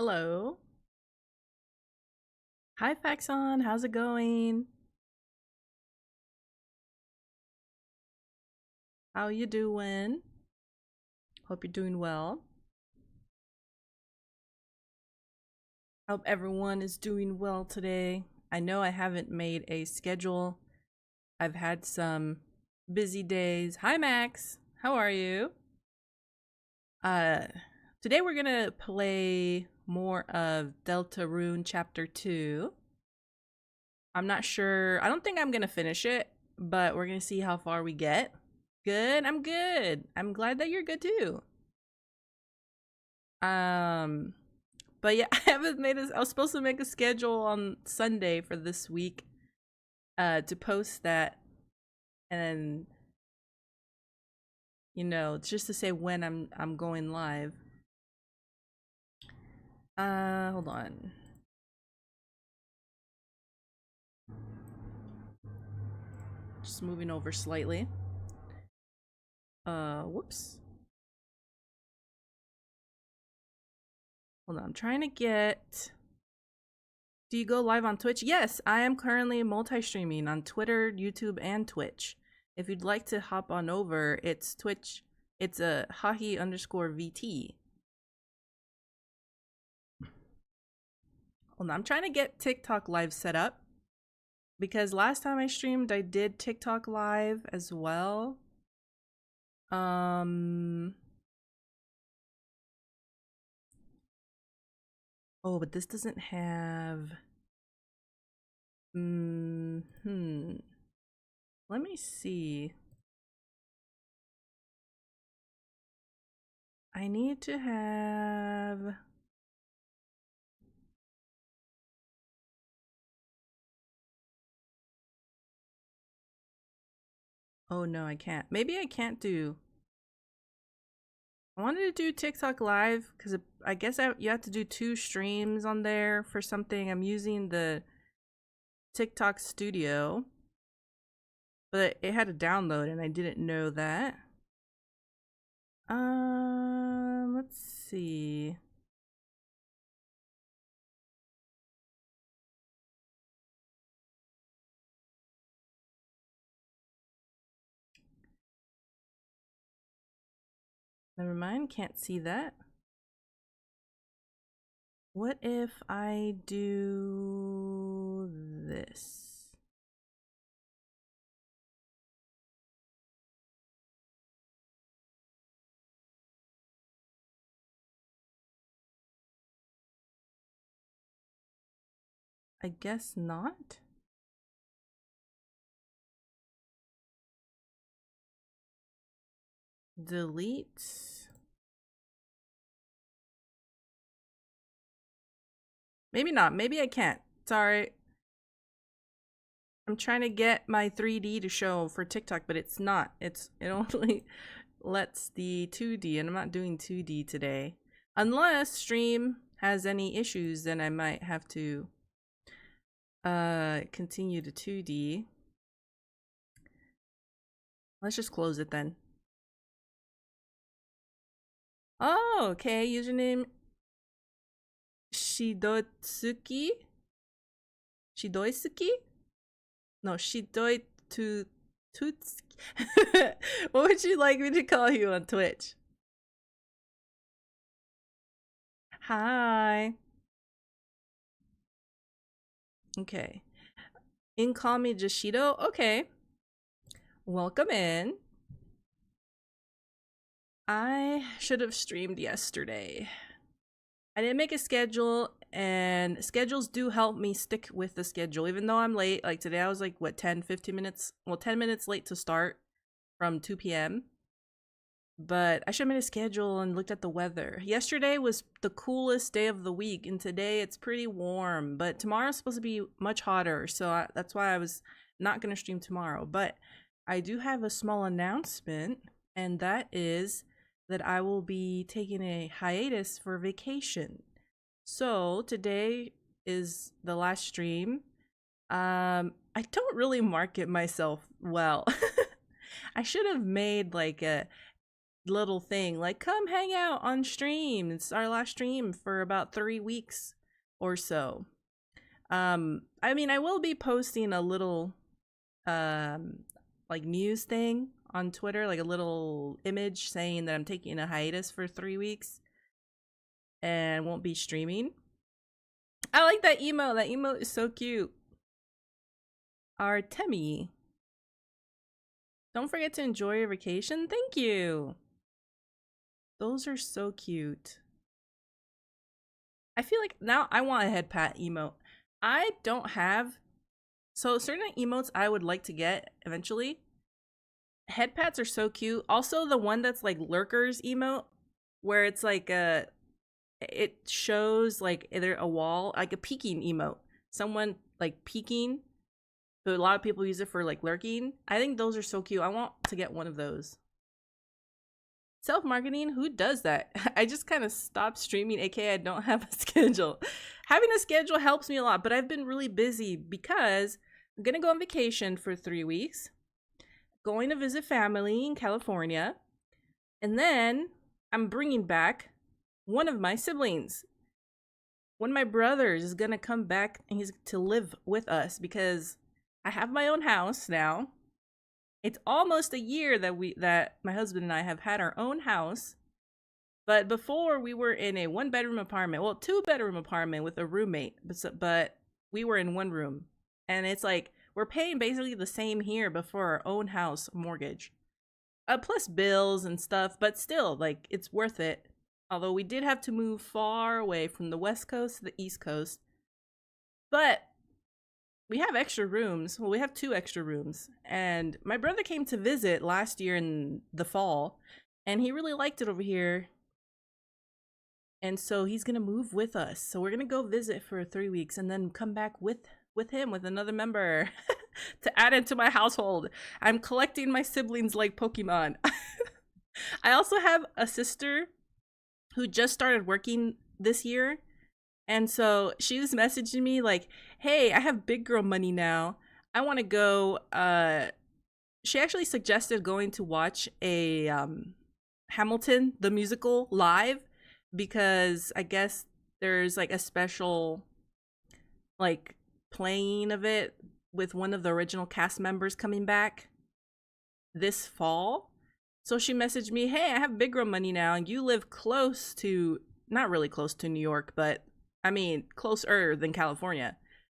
Hello. Hi, Faxon. How's it going? How you doing? Hope you're doing well. Hope everyone is doing well today. I know I haven't made a schedule. I've had some busy days. Hi, Max. How are you? Uh, Today we're gonna play more of Deltarune CH.2. I'm not sure. I don't think I'm gonna finish it, but we're gonna see how far we get. Good. I'm good. I'm glad that you're good too. Um, but yeah, I haven't made I was supposed to make a schedule on Sunday for this week, to post that, and just to say when I'm going live. Hold on. Just moving over slightly. Whoops. Hold on. I'm trying to get. Do you go live on Twitch? Yes, I am currently multi-streaming on Twitter, YouTube, and Twitch. If you'd like to hop on over, it's Twitch. It's a hahi_VT. Hold on, I'm trying to get TikTok live set up because last time I streamed, I did TikTok live as well. Oh, but this doesn't have. Let me see. I need to have. Oh no, I can't. Maybe I can't do. I wanted to do TikTok live because I guess you have to do 2 streams on there for something. I'm using the TikTok Studio, but it had a download and I didn't know that. Let's see. Never mind, can't see that. What if I do this? I guess not. Delete. Maybe not. Maybe I can't. Sorry. I'm trying to get my 3D to show for TikTok, but it's not. It only lets the 2D, and I'm not doing 2D today. Unless stream has any issues, then I might have to continue to 2D. Let's just close it then. Oh, okay. Username Shidoitsuki? Shidoisuki? No, Shidoitutsuki. What would you like me to call you on Twitch? Hi. Okay. Incall Jashido? Okay. Welcome in. I should have streamed yesterday. I didn't make a schedule, and schedules do help me stick with the schedule. Even though I'm late, like today I was like, what, 10, 15 minutes? Well, 10 minutes late to start from 2 p.m. But I should have made a schedule and looked at the weather. Yesterday was the coolest day of the week, and today it's pretty warm. But tomorrow's supposed to be much hotter, so that's why I was not going to stream tomorrow. But I do have a small announcement, and that is that I will be taking a hiatus for vacation. So today is the last stream. I don't really market myself well. I should have made like a little thing like, come hang out on stream. It's our last stream for about 3 weeks or so. I mean, I will be posting a little like news thing on Twitter, like a little image saying that I'm taking a hiatus for 3 weeks and won't be streaming. I like that emote. That emote is so cute. Artemi. Don't forget to enjoy your vacation. Thank you. Those are so cute. I feel like now I want a head pat emote. I don't have, so certain emotes I would like to get eventually. Head pats are so cute. Also the one that's like lurkers emote, where it's like it shows like either a wall, like a peeking emote. Someone like peeking. But a lot of people use it for like lurking. I think those are so cute. I want to get one of those. Self-marketing? Who does that? I just kind of stopped streaming, aka I don't have a schedule. Having a schedule helps me a lot, but I've been really busy because I'm gonna go on vacation for 3 weeks, going to visit family in California, and then I'm bringing back one of my siblings. One of my brothers is gonna come back and he's to live with us because I have my own house now. It's almost a year that my husband and I have had our own house. But before we were in a 1-bedroom apartment, well, 2-bedroom apartment with a roommate, but we were in one room. And it's like, we're paying basically the same here before our own house mortgage. Plus bills and stuff, but still, like, it's worth it. Although we did have to move far away from the West Coast to the East Coast. But we have extra rooms. Well, we have 2 extra rooms. And my brother came to visit last year in the fall, and he really liked it over here. And so he's gonna move with us. So we're gonna go visit for 3 weeks and then come back with him, with another member to add into my household. I'm collecting my siblings like Pokemon. I also have a sister who just started working this year. And so she was messaging me like, hey, I have big girl money now. I want to go. She actually suggested going to watch a Hamilton, the musical, live, because I guess there's like a special like playing of it with one of the original cast members coming back this fall. So she messaged me, hey, I have big girl money now and you live close to, not really close to New York, but I mean, closer than California.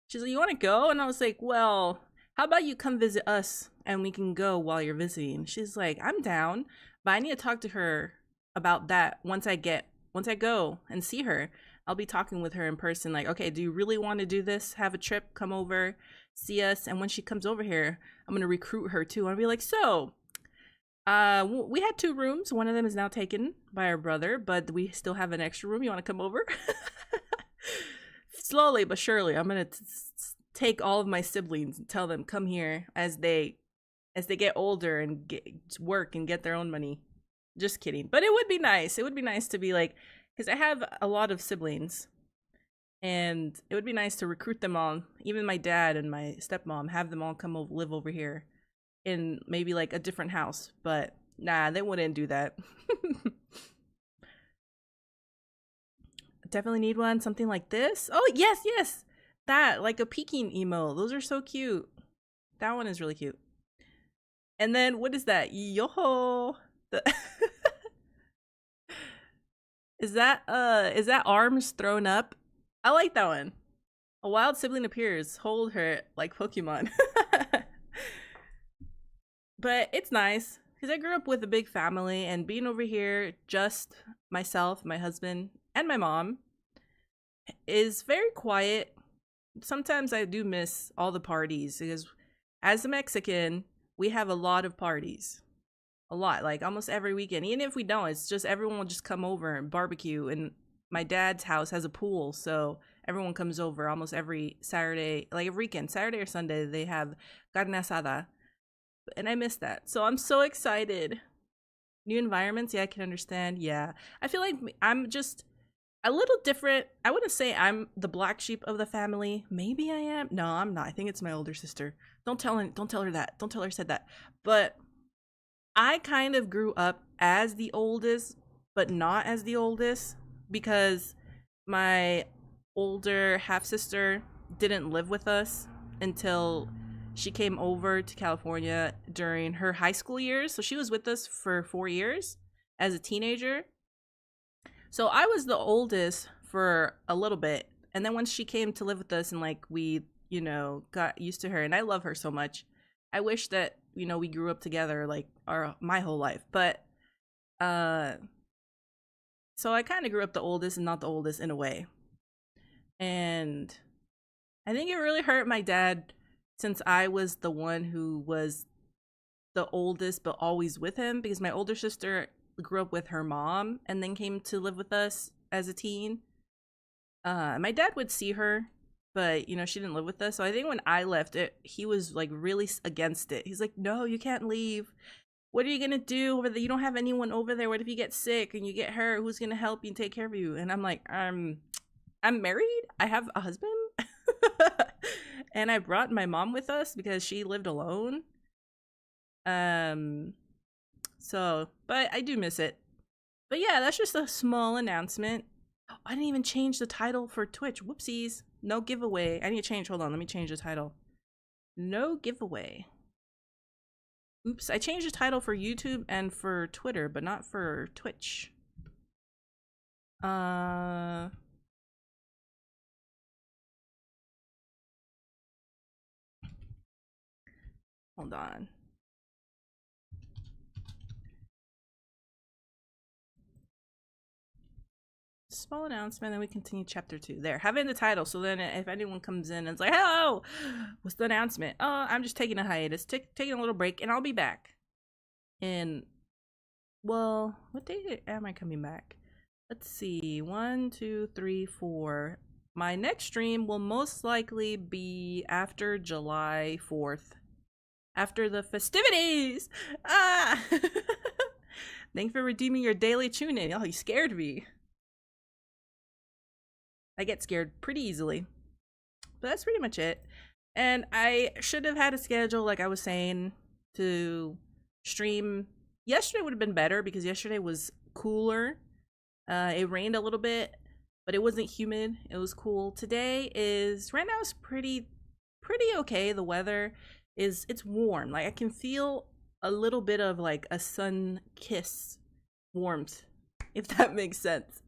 She's like, you want to go? And I was like, well, how about you come visit us and we can go while you're visiting? She's like, I'm down, but I need to talk to her about that once I go and see her. I'll be talking with her in person. Like, okay, do you really want to do this? Have a trip, come over, see us. And when she comes over here, I'm going to recruit her too. I'll be like, so we had 2 rooms. One of them is now taken by our brother, but we still have an extra room. You want to come over? Slowly but surely, I'm gonna take all of my siblings and tell them come here as they get older and work and get their own money. Just kidding, but it would be nice. It would be nice to be like, because I have a lot of siblings, and it would be nice to recruit them all. Even my dad and my stepmom, have them all come live over here in maybe like a different house. But nah, they wouldn't do that. Definitely need one, something like this. Oh yes, that, like a peeking emo. Those are so cute. That one is really cute. And then what is that? Yoho. Is that arms thrown up? I like that one. A wild sibling appears. Hold her like Pokemon. But it's nice because I grew up with a big family, and being over here, just myself, my husband, and my mom, is very quiet. Sometimes I do miss all the parties because as a Mexican, we have a lot of parties. A lot, like almost every weekend. Even if we don't, it's just everyone will just come over and barbecue. And my dad's house has a pool, so everyone comes over almost every Saturday, like every weekend, Saturday or Sunday, they have carne asada. And I miss that. So I'm so excited. New environments, yeah, I can understand. Yeah. I feel like I'm just a little different. I wouldn't say I'm the black sheep of the family. Maybe I am. No, I'm not. I think it's my older sister. Don't tell her that. Don't tell her I said that. But I kind of grew up as the oldest, but not as the oldest, because my older half sister didn't live with us until she came over to California during her high school years. So she was with us for 4 years as a teenager. So I was the oldest for a little bit. And then once she came to live with us and like we, got used to her, and I love her so much. I wish that, we grew up together like my whole life. But so I kind of grew up the oldest and not the oldest in a way. And I think it really hurt my dad since I was the one who was the oldest but always with him, because my older sister grew up with her mom and then came to live with us as a teen. My dad would see her, but she didn't live with us. So I think when I left he was like really against it. He's like, no, you can't leave. What are you gonna do over there? You don't have anyone over there. What if you get sick and you get hurt? Who's gonna help you and take care of you? And I'm like, I'm married. I have a husband. And I brought my mom with us because she lived alone. So, but I do miss it. But yeah, that's just a small announcement. Oh, I didn't even change the title for Twitch. Whoopsies. No giveaway. I need to change. Hold on. Let me change the title. No giveaway. Oops. I changed the title for YouTube and for Twitter, but not for Twitch. Hold on. Small announcement, then we continue chapter 2. There, have it in the title, so then if anyone comes in and it's like, hello, what's the announcement? Oh, I'm just taking a hiatus, taking a little break, and I'll be back in, well, what day am I coming back? Let's see, 1, 2, 3, 4. My next stream will most likely be after July 4th. After the festivities! Ah! Thanks for redeeming your daily tune-in. Oh, you scared me. I get scared pretty easily. But that's pretty much it. And I should have had a schedule, like I was saying, to stream. Yesterday would have been better because yesterday was cooler. It rained a little bit, but it wasn't humid. It was cool. Today is, right now it's pretty okay. The weather is, it's warm. Like I can feel a little bit of like a sun kiss warmth, if that makes sense.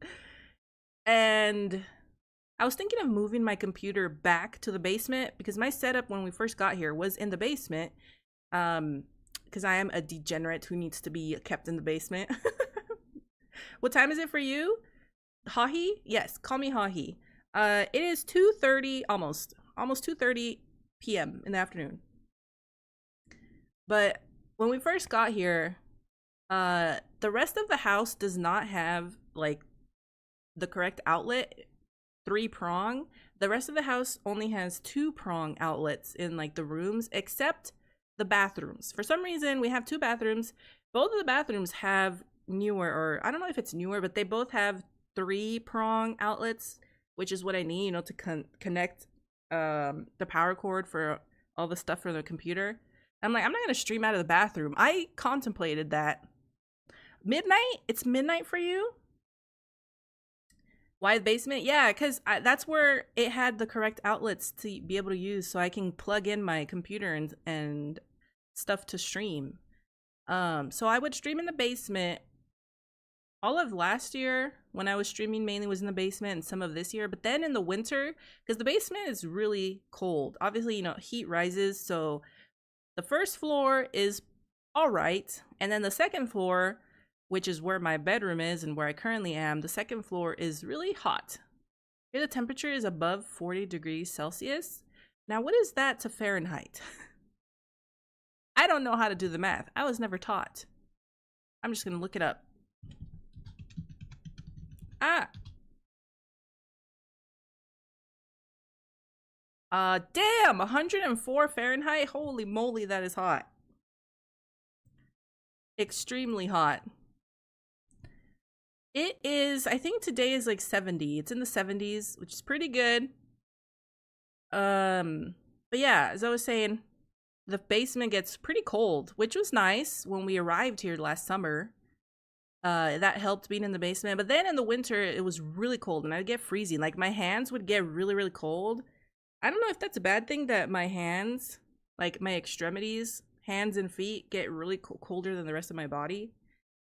And I was thinking of moving my computer back to the basement because my setup when we first got here was in the basement. Because I am a degenerate who needs to be kept in the basement. What time is it for you? Hahi? Yes, call me Hahi. It is 2:30, almost 2:30 p.m. in the afternoon. But when we first got here, the rest of the house does not have like the correct outlet, 3-prong. The rest of the house only has 2-prong outlets in like the rooms, except the bathrooms. For some reason, we have 2 bathrooms. Both of the bathrooms have newer, or I don't know if it's newer, but they both have 3-prong outlets, which is what I need, to connect the power cord for all the stuff for the computer. I'm like, I'm not gonna stream out of the bathroom. I contemplated that. Midnight? It's midnight for you? Why the basement? Yeah, because that's where it had the correct outlets to be able to use, so I can plug in my computer and stuff to stream. So I would stream in the basement. All of last year, when I was streaming, mainly was in the basement, and some of this year. But then in the winter, because the basement is really cold. Obviously, heat rises, so the first floor is all right, and then the second floor, which is where my bedroom is and where I currently am, the second floor is really hot. Here the temperature is above 40 degrees Celsius. Now, what is that to Fahrenheit? I don't know how to do the math. I was never taught. I'm just gonna look it up. Damn, 104 Fahrenheit? Holy moly, that is hot. Extremely hot. It is, I think today is like 70. It's in the 70s, which is pretty good. But yeah, as I was saying, the basement gets pretty cold, which was nice when we arrived here last summer. That helped being in the basement. But then in the winter, it was really cold and I'd get freezing. Like my hands would get really, really cold. I don't know if that's a bad thing that my hands, like my extremities, hands and feet, get really colder than the rest of my body.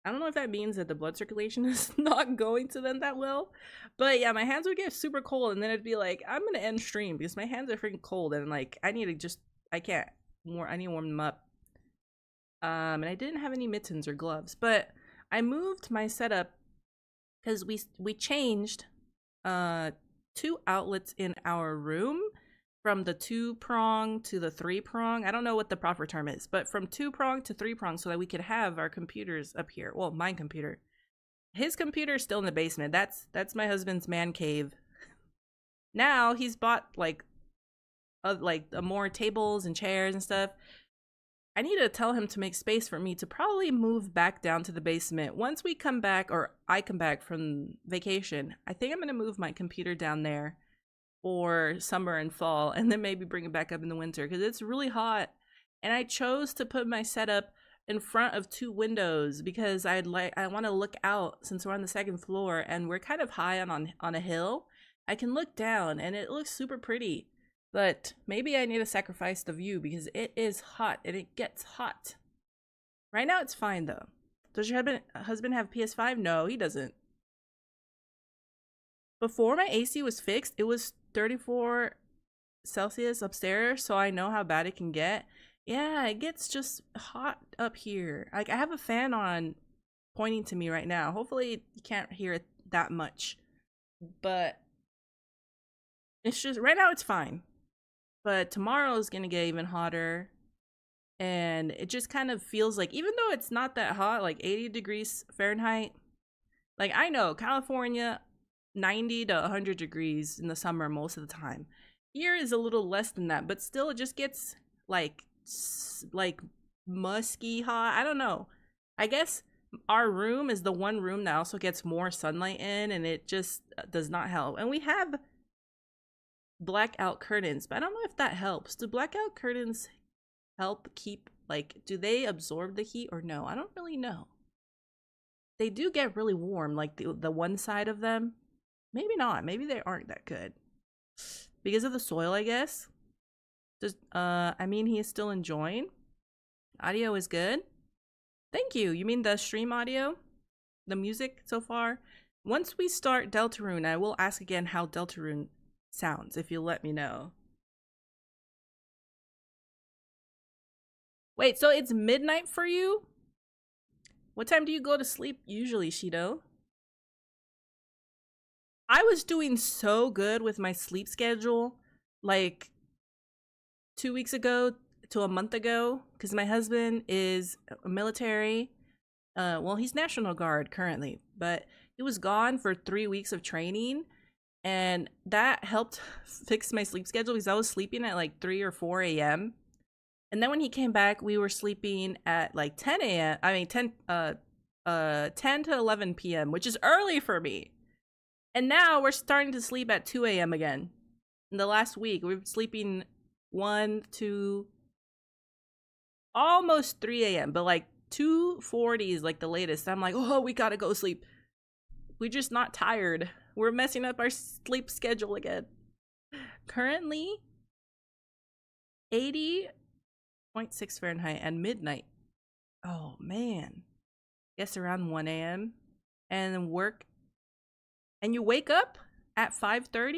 I don't know if that means that the blood circulation is not going to them that well. But yeah, my hands would get super cold and then it'd be like, I'm gonna end stream because my hands are freaking cold and like I need to I can't I need to warm them up. And I didn't have any mittens or gloves, but I moved my setup because we changed 2 outlets in our room from the 2-prong to the 3-prong. I don't know what the proper term is, but from 2-prong to 3-prong so that we could have our computers up here. Well, my computer. His computer is still in the basement. That's my husband's man cave. Now he's bought like more tables and chairs and stuff. I need to tell him to make space for me to probably move back down to the basement. Once we come back, or I come back from vacation, I think I'm going to move my computer down there for summer and fall, and then maybe bring it back up in the winter because it's really hot. And I chose to put my setup in front of 2 windows because I want to look out since we're on the 2nd floor and we're kind of high on a hill. I can look down and it looks super pretty. But maybe I need to sacrifice the view because it is hot and it gets hot. Right now it's fine though. Does your husband have PS5? No, he doesn't. Before my AC was fixed, it was 34 Celsius upstairs, so I know how bad it can get. Yeah, it gets just hot up here. Like I have a fan on pointing to me right now. Hopefully you can't hear it that much. But it's just, right now it's fine. But tomorrow is gonna get even hotter. And it just kind of feels like, even though it's not that hot, like 80 degrees Fahrenheit, like I know California, 90 to 100 degrees in the summer most of the time. Here is a little less than that, but still it just gets like musky hot. I don't know. I guess our room is the one room that also gets more sunlight in, and it just does not help. And we have blackout curtains, but I don't know if that helps. Do blackout curtains help keep, like, do they absorb the heat or no? I don't really know. They do get really warm, like the one side of them. Maybe not. Maybe they aren't that good because of the soil, I guess. Just I mean, he is still enjoying. Audio is good. Thank you. You mean the stream audio? The music so far? Once we start Deltarune, I will ask again how Deltarune sounds, if you'll let me know. Wait, so it's midnight for you? What time do you go to sleep usually, Shido? I was doing so good with my sleep schedule like 2 weeks ago to a month ago because my husband is a military. Well, he's National Guard currently, but he was gone for 3 weeks of training. And that helped fix my sleep schedule because I was sleeping at like 3 or 4 a.m. And then when he came back, we were sleeping at like 10 a.m. I mean, 10 to 11 p.m., which is early for me. And now we're starting to sleep at 2 a.m. again. In the last week, we were sleeping 1, 2, almost 3 a.m., but like 2:40 is like the latest. I'm like, oh, we gotta go sleep. We're just not tired. We're messing up our sleep schedule again. Currently, 80.6 Fahrenheit and midnight. Oh, man. Guess around 1 a.m. And then work. And you wake up at 5:30?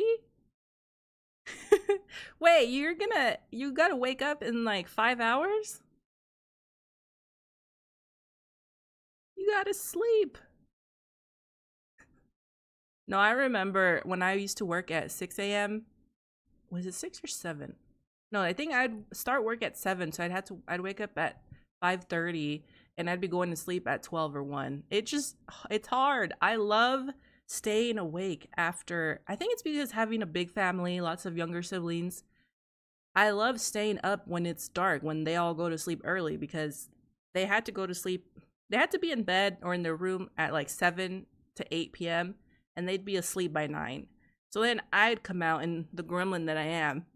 Wait, you gotta wake up in like 5 hours? You gotta sleep. No, I remember when I used to work at 6 a.m. Was it 6 or 7? No, I think I'd start work at 7, so I'd wake up at 5:30 and I'd be going to sleep at 12 or 1. It's hard. I love staying awake after, I think it's because having a big family, lots of younger siblings, I love staying up when it's dark, when they all go to sleep early, because they had to go to sleep, they had to be in bed or in their room at like 7 to 8 p.m. and they'd be asleep by 9. So then I'd come out, and the gremlin that I am,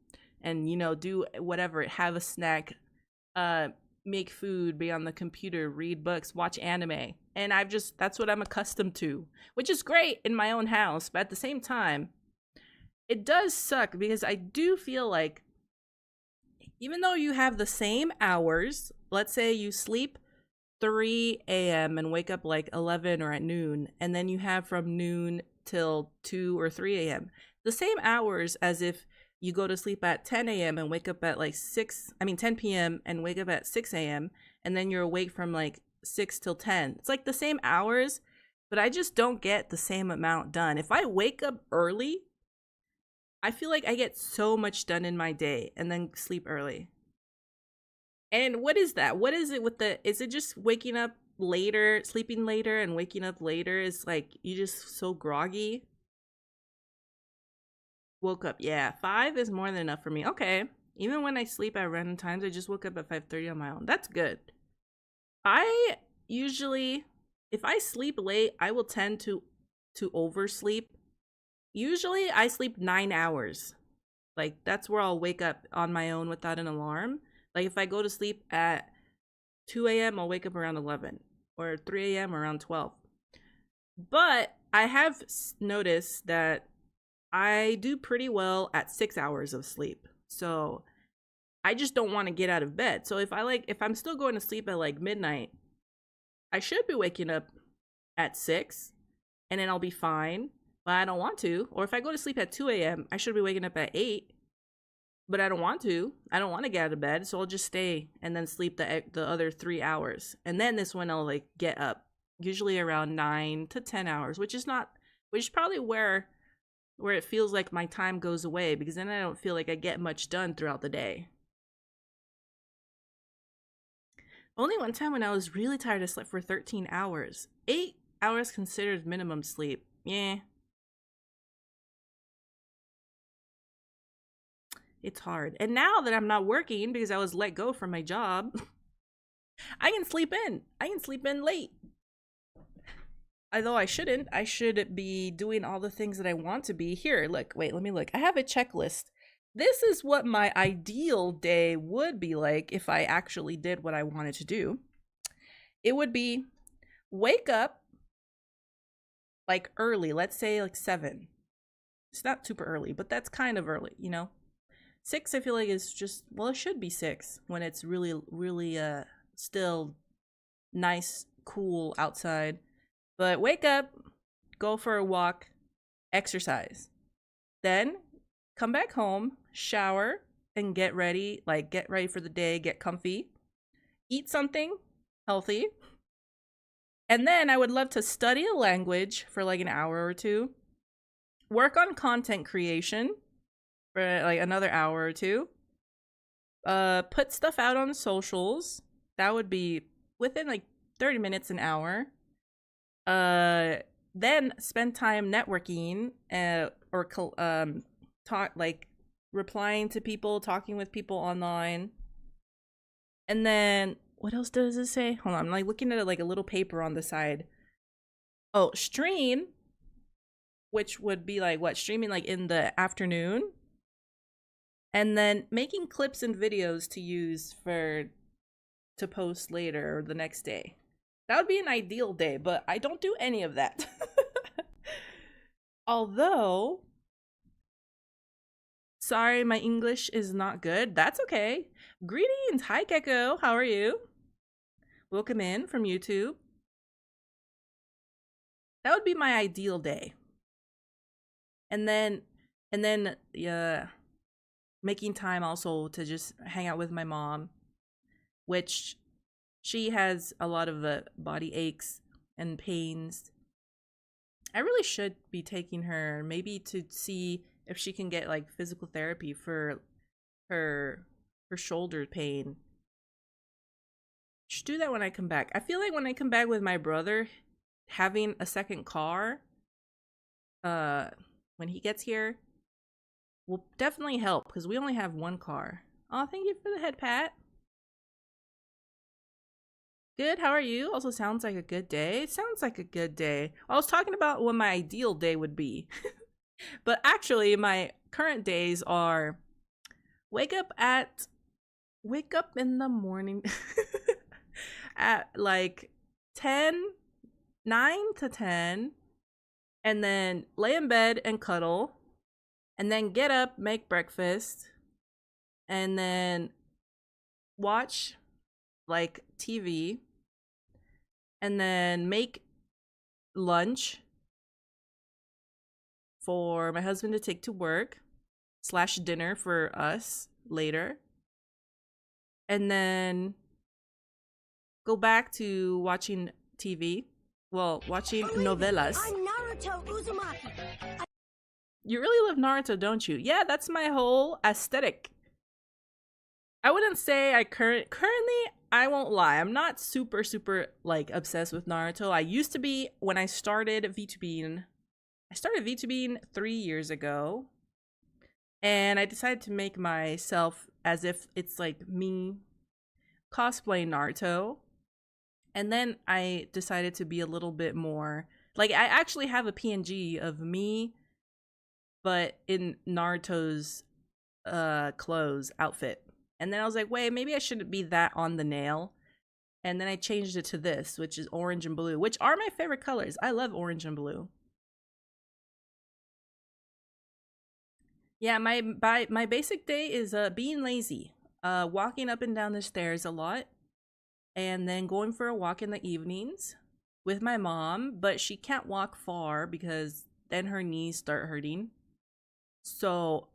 and, you know, do whatever, have a snack, make food, be on the computer, read books, watch anime. And that's what I'm accustomed to, which is great in my own house. But at the same time, it does suck because I do feel like even though you have the same hours, let's say you sleep 3 a.m. and wake up like 11 or at noon, and then you have from noon till 2 or 3 a.m. The same hours as if you go to sleep at 10 a.m. and wake up at like 10 p.m. and wake up at 6 a.m. and then you're awake from like 6 till 10. It's like the same hours, but I just don't get the same amount done. If I wake up early, I feel like I get so much done in my day and then sleep early. And what is that? What is it with is it just waking up later, sleeping later and waking up later? Is like you just so groggy? Woke up, yeah. 5 is more than enough for me. Okay. Even when I sleep at random times, I just woke up at 5:30 on my own. That's good. I usually, if I sleep late, I will tend to oversleep. Usually I sleep 9 hours. Like that's where I'll wake up on my own without an alarm. Like if I go to sleep at 2 a.m., I'll wake up around 11 or 3 a.m. around 12. But I have noticed that I do pretty well at 6 hours of sleep. So I just don't want to get out of bed. So if I'm still going to sleep at like midnight, I should be waking up at 6 and then I'll be fine. But I don't want to. Or if I go to sleep at 2 a.m., I should be waking up at 8. But I don't want to. I don't want to get out of bed, so I'll just stay and then sleep the other 3 hours. And then this one I'll like get up, usually around 9 to 10 hours, which is probably where it feels like my time goes away, because then I don't feel like I get much done throughout the day. Only one time when I was really tired, I slept for 13 hours. 8 hours considered minimum sleep. Yeah. It's hard. And now that I'm not working because I was let go from my job, I can sleep in. I can sleep in late. Although I shouldn't. I should be doing all the things that I want to be. Here, look, wait, let me look. I have a checklist. This is what my ideal day would be like if I actually did what I wanted to do. It would be wake up like early, let's say like 7. It's not super early, but that's kind of early, you know? 6 I feel like is just, well, it should be 6 when it's really, really still nice, cool outside. But wake up, go for a walk, exercise. Then come back home, shower, and get ready for the day, get comfy. Eat something healthy. And then I would love to study a language for like an hour or 2. Work on content creation for like another hour or 2. Put stuff out on socials. That would be within like 30 minutes, an hour. Then spend time networking, or talk, like replying to people, talking with people online. And then what else does it say? Hold on, I'm like looking at it like a little paper on the side. Oh, stream, which would be like what, streaming like in the afternoon. And then making clips and videos to use to post later or the next day. That would be an ideal day, but I don't do any of that. Although, sorry, my English is not good. That's okay. Greetings. Hi, Gecko. How are you? Welcome in from YouTube. That would be my ideal day. And then, making time also to just hang out with my mom, which she has a lot of body aches and pains. I really should be taking her maybe to see if she can get like physical therapy for her shoulder pain. Should do that when I come back. I feel like when I come back with my brother, having a second car when he gets here will definitely help, because we only have one car. Oh, thank you for the head pat. Good, how are you? Also sounds like a good day. It sounds like a good day. I was talking about what my ideal day would be. But actually, my current days are wake up at wake up in the morning at like 10, 9 to 10, and then lay in bed and cuddle, and then get up, make breakfast, and then watch like TV, and then make lunch for my husband to take to work slash dinner for us later, and then go back to watching TV. Well, watching novelas. I'm Naruto Uzumaki. You really love Naruto, don't you? Yeah, that's my whole aesthetic. I wouldn't say I currently, I won't lie, I'm not super like obsessed with Naruto. I used to be when I started VTubing. I started VTubing 3 years ago, and I decided to make myself as if it's like me cosplaying Naruto. And then I decided to be a little bit more like, I actually have a PNG of me, but in Naruto's clothes outfit. And then I was like, wait, maybe I shouldn't be that on the nail. And then I changed it to this, which is orange and blue, which are my favorite colors. I love orange and blue. Yeah, my basic day is being lazy, walking up and down the stairs a lot, and then going for a walk in the evenings with my mom, but she can't walk far because then her knees start hurting. So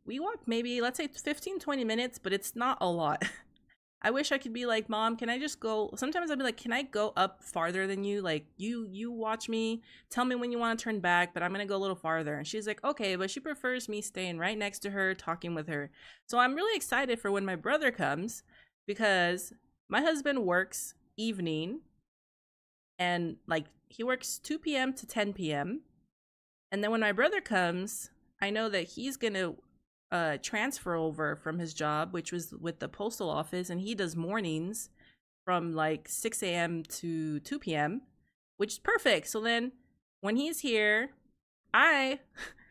we walk maybe, let's say 15-20 minutes, but it's not a lot. I wish I could be like, Mom, can I just go? Sometimes I'd be like, can I go up farther than you? Like, you watch me, tell me when you want to turn back, but I'm going to go a little farther. And she's like, okay, but she prefers me staying right next to her, talking with her. So I'm really excited for when my brother comes, because my husband works evening, and like he works 2 p.m. to 10 p.m. And then when my brother comes, I know that he's going to transfer over from his job, which was with the postal office, and he does mornings from like 6 a.m. to 2 p.m., which is perfect. So then when he's here, I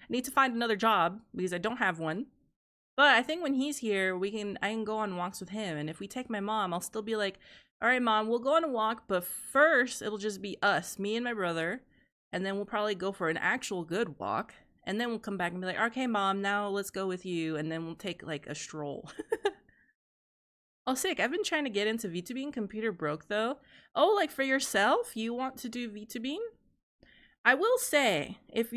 need to find another job because I don't have one. But I think when he's here, I can go on walks with him. And if we take my mom, I'll still be like, all right, Mom, we'll go on a walk, but first it'll just be us, me and my brother, and then we'll probably go for an actual good walk. And then we'll come back and be like, okay, Mom, now let's go with you. And then we'll take like a stroll. Oh, sick. I've been trying to get into VTubing. Computer broke though. Oh, like for yourself? You want to do VTubing? I will say, if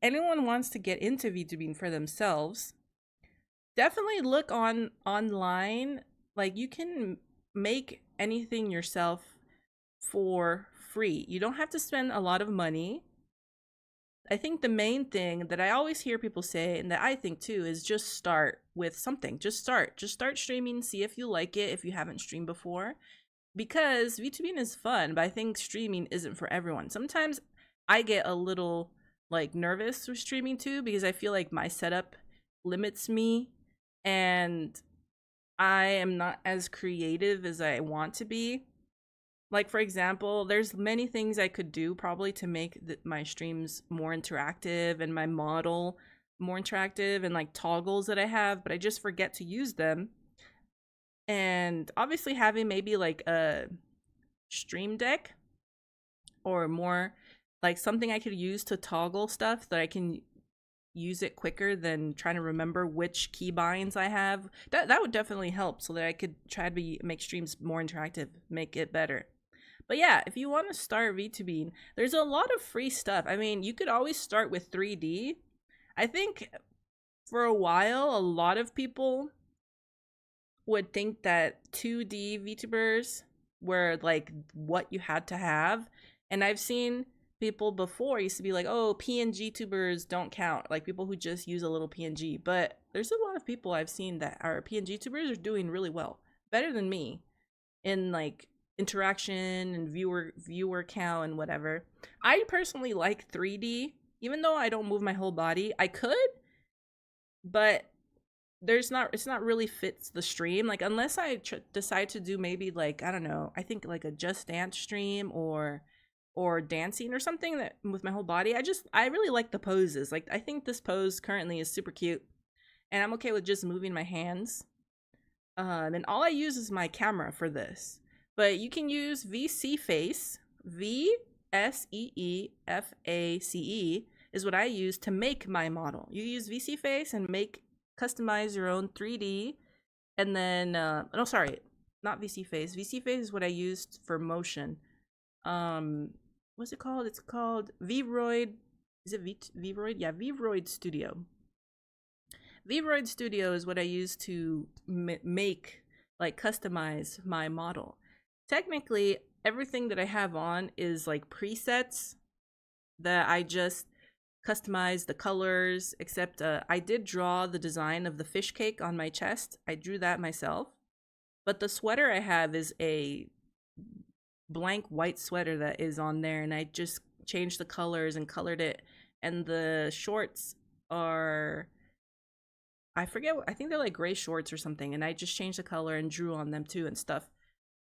anyone wants to get into VTubing for themselves, definitely look online. Like, you can make anything yourself for free. You don't have to spend a lot of money. I think the main thing that I always hear people say, and that I think too, is just start with something. Just start streaming, see if you like it if you haven't streamed before. Because VTubing is fun, but I think streaming isn't for everyone. Sometimes I get a little like nervous with streaming too, because I feel like my setup limits me and I am not as creative as I want to be. Like, for example, there's many things I could do probably to make my streams more interactive and my model more interactive, and like toggles that I have, but I just forget to use them. And obviously having maybe like a stream deck or more like something I could use to toggle stuff that I can use it quicker than trying to remember which keybinds I have. That would definitely help, so that I could try to make streams more interactive, make it better. But yeah, if you want to start VTubing, there's a lot of free stuff. I mean, you could always start with 3D. I think for a while, a lot of people would think that 2D VTubers were like what you had to have. And I've seen people before used to be like, oh, PNG tubers don't count. Like people who just use a little PNG. But there's a lot of people I've seen that are PNG tubers are doing really well. Better than me in like interaction and viewer count and whatever. I personally like 3D, even though I don't move my whole body. I could, but it's not really fits the stream. Like, unless I decide to do maybe like, I don't know, I think like a Just Dance stream or dancing or something that with my whole body. I really like the poses. Like, I think this pose currently is super cute, and I'm okay with just moving my hands. And all I use is my camera for this. But you can use VC Face, VSEEFACE is what I use to make my model. You use VC Face and customize your own 3D. And then, no, sorry, not VC Face. VC Face is what I used for motion. What's it called? It's called Vroid. Is it Vroid? Yeah, Vroid Studio. Vroid Studio is what I use to make, like, customize my model. Technically, everything that I have on is like presets that I just customize the colors, except I did draw the design of the fish cake on my chest. I drew that myself. But the sweater I have is a blank white sweater that is on there, and I just changed the colors and colored it. And the shorts are, I forget, I think they're like gray shorts or something, and I just changed the color and drew on them too and stuff.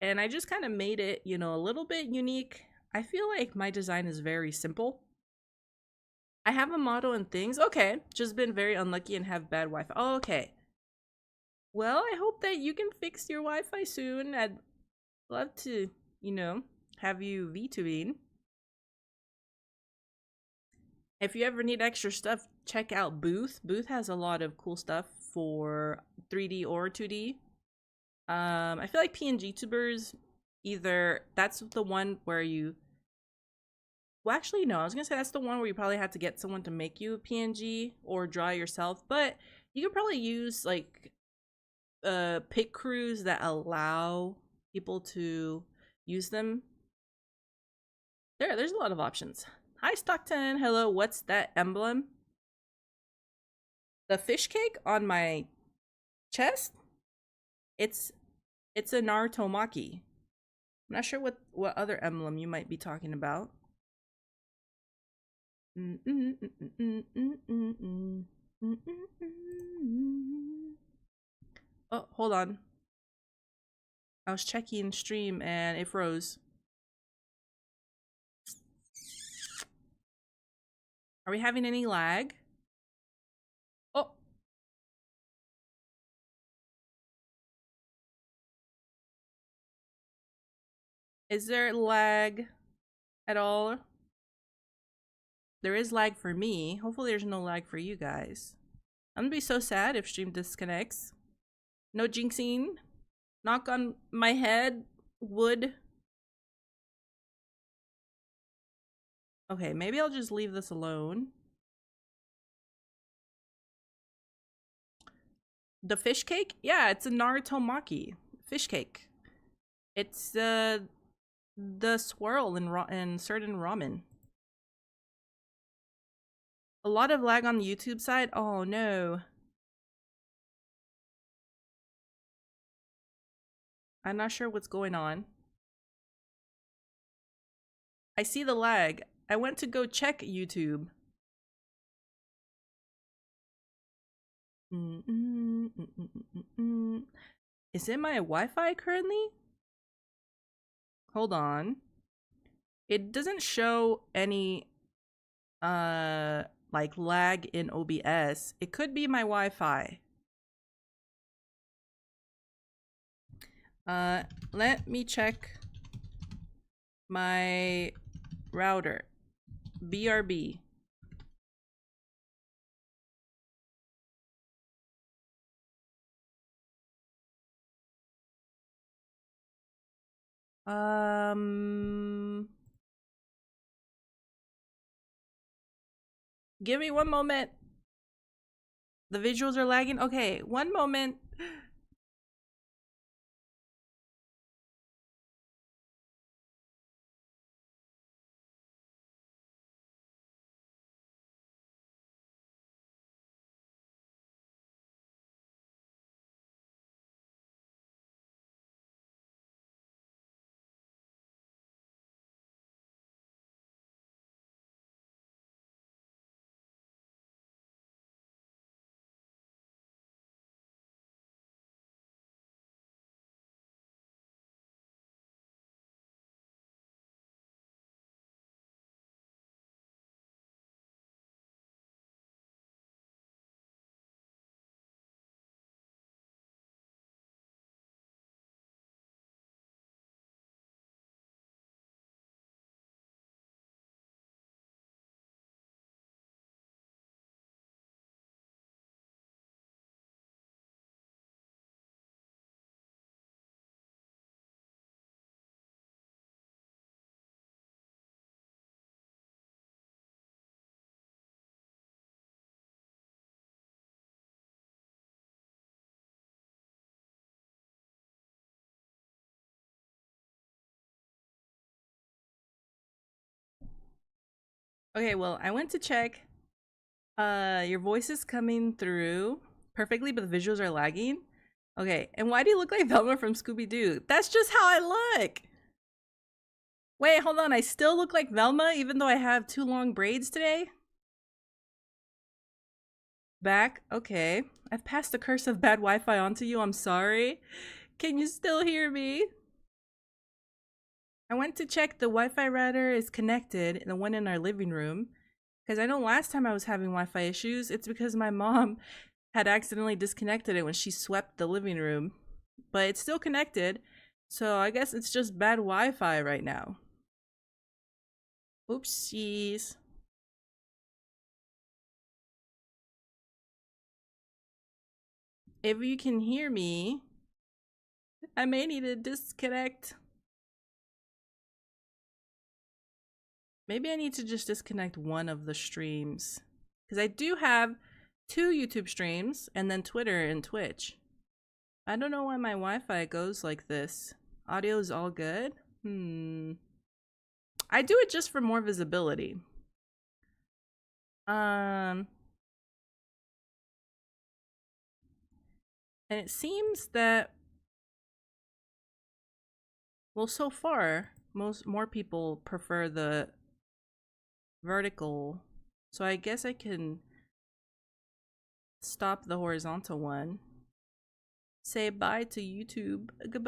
And I just kind of made it, you know, a little bit unique. I feel like my design is very simple. I have a model and things. Okay, just been very unlucky and have bad Wi-Fi. Oh, okay. Well, I hope that you can fix your Wi-Fi soon. I'd love to, you know, have you VTubing. If you ever need extra stuff, check out Booth. Booth has a lot of cool stuff for 3D or 2D. I feel like PNG tubers, either that's the one where you, well, actually no, I was gonna say that's the one where you probably have to get someone to make you a PNG or draw yourself, but you could probably use like pick crews that allow people to use them. There's a lot of options. Hi Stockton, hello, what's that emblem? The fish cake on my chest? It's a Narutomaki. I'm not sure what other emblem you might be talking about. Oh, hold on. I was checking stream and it froze. Are we having any lag? Oh. Is there lag at all? There is lag for me. Hopefully there's no lag for you guys. I'm gonna be so sad if stream disconnects. No jinxing. Knock on my head. Wood. Okay, maybe I'll just leave this alone. The fish cake? Yeah, it's a Narutomaki fish cake. It's the swirl in certain ramen. A lot of lag on the YouTube side. Oh no. I'm not sure what's going on. I see the lag. I went to go check YouTube. Is it my Wi-Fi currently? Hold on. It doesn't show any like lag in OBS. It could be my Wi-Fi. Let me check my router. BRB. Give me one moment. The visuals are lagging. Okay, one moment. Okay, well, I went to check. Your voice is coming through perfectly, but the visuals are lagging. Okay, and why do you look like Velma from Scooby-Doo? That's just how I look! Wait, hold on, I still look like Velma even though I have 2 long braids today? Back? Okay. I've passed the curse of bad Wi-Fi onto you, I'm sorry. Can you still hear me? I went to check the Wi-Fi router is connected, the one in our living room. Because I know last time I was having Wi-Fi issues, it's because my mom had accidentally disconnected it when she swept the living room. But it's still connected, so I guess it's just bad Wi-Fi right now. Oopsies. If you can hear me, I may need to disconnect. Maybe I need to just disconnect one of the streams. Because I do have 2 YouTube streams and then Twitter and Twitch. I don't know why my Wi-Fi goes like this. Audio is all good? I do it just for more visibility. And it seems that, well, so far, more people prefer the vertical. So I guess I can stop the horizontal one. Say bye to YouTube. Goodbye.